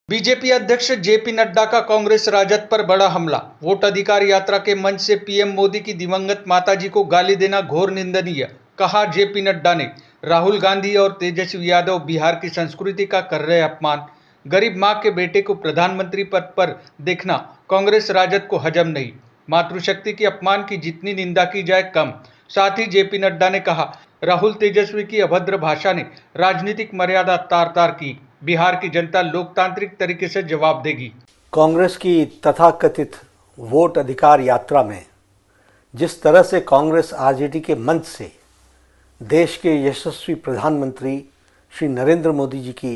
BJP अध्यक्ष JP Nadda का कांग्रेस राजद पर बड़ा हमला। वोट अधिकार यात्रा के मंच से पीएम मोदी की दिवंगत माताजी को गाली देना घोर निंदनीय, कहा जेपी नड्डा ने। राहुल गांधी और तेजस्वी यादव बिहार की संस्कृति का कर रहे अपमान। गरीब मां के बेटे को प्रधानमंत्री पद पर देखना कांग्रेस राजद को हजम नहीं। मातृशक्ति के अपमान की जितनी निंदा की जाए कम। साथ ही जेपी नड्डा ने कहा, राहुल तेजस्वी की अभद्र भाषा ने राजनीतिक मर्यादा तार तार की। बिहार की जनता लोकतांत्रिक तरीके से जवाब देगी। कांग्रेस की तथाकथित वोट अधिकार यात्रा में जिस तरह से कांग्रेस आरजेडी के मंच से देश के यशस्वी प्रधानमंत्री श्री नरेंद्र मोदी जी की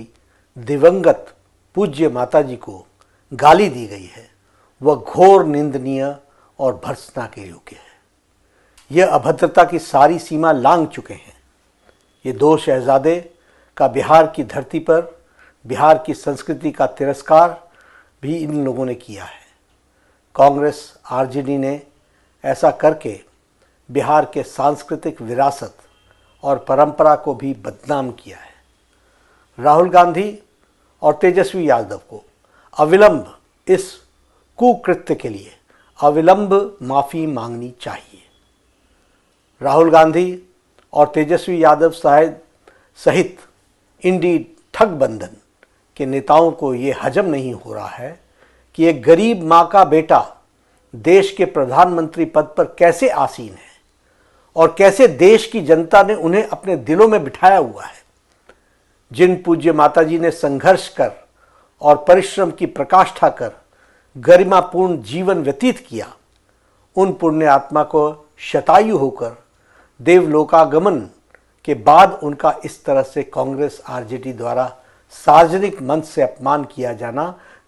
दिवंगत पूज्य माताजी को गाली दी गई है, वह घोर निंदनीय और भर्त्सना के योग्य है। यह अभद्रता की सारी सीमा लांघ चुके हैं। ये दो शहजादे का बिहार की धरती पर बिहार की संस्कृति का तिरस्कार भी इन लोगों ने किया है। कांग्रेस आरजेडी ने ऐसा करके बिहार के सांस्कृतिक विरासत और परंपरा को भी बदनाम किया है। राहुल गांधी और तेजस्वी यादव को अविलंब इस कुकृत्य के लिए अविलंब माफ़ी मांगनी चाहिए। राहुल गांधी और तेजस्वी यादव सहित इंडी ठगबंधन के नेताओं को ये हजम नहीं हो रहा है कि एक गरीब मां का बेटा देश के प्रधानमंत्री पद पर कैसे आसीन है और कैसे देश की जनता ने उन्हें अपने दिलों में बिठाया हुआ है। जिन पूज्य माताजी ने संघर्ष कर और परिश्रम की प्रकाष्ठा कर गरिमापूर्ण जीवन व्यतीत किया, उन पुण्य आत्मा को शतायु होकर देवलोकागमन के बाद उनका इस तरह से कांग्रेस आरजेडी द्वारा सार्वजनिक मंच से अपमान किया जाना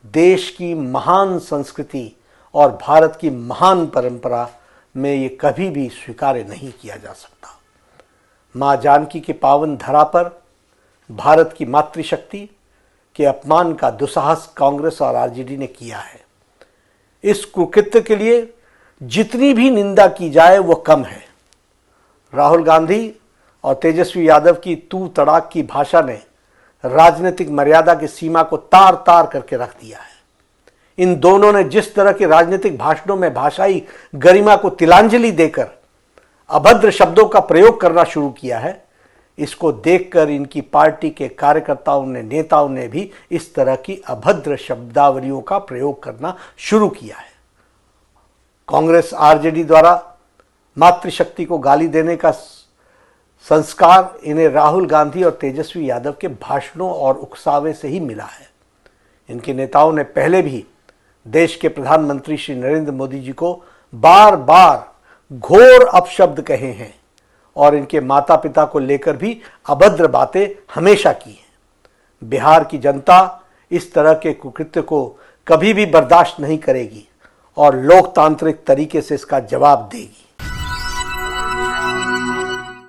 देश की महान संस्कृति और भारत की महान परंपरा में ये कभी भी स्वीकार्य नहीं किया जा सकता। मां जानकी के पावन धरा पर भारत की मातृशक्ति के अपमान का दुस्साहस कांग्रेस और आरजेडी ने किया है। इस कुकृत्य के लिए जितनी भी निंदा की जाए वो कम है। राहुल गांधी और तेजस्वी यादव की तू तड़ाक की भाषा ने राजनीतिक मर्यादा की सीमा को तार तार करके रख दिया है। इन दोनों ने जिस तरह के राजनीतिक भाषणों में भाषाई गरिमा को तिलांजलि देकर अभद्र शब्दों का प्रयोग करना शुरू किया है, इसको देखकर इनकी पार्टी के कार्यकर्ताओं ने, नेताओं ने भी इस तरह की अभद्र शब्दावलियों का प्रयोग करना शुरू किया है। कांग्रेस आरजेडी द्वारा मातृशक्ति को गाली देने का संस्कार इन्हें राहुल गांधी और तेजस्वी यादव के भाषणों और उकसावे से ही मिला है। इनके नेताओं ने पहले भी देश के प्रधानमंत्री श्री नरेंद्र मोदी जी को बार बार घोर अपशब्द कहे हैं और इनके माता पिता को लेकर भी अभद्र बातें हमेशा की हैं। बिहार की जनता इस तरह के कुकृत्य को कभी भी बर्दाश्त नहीं करेगी और लोकतांत्रिक तरीके से इसका जवाब देगी।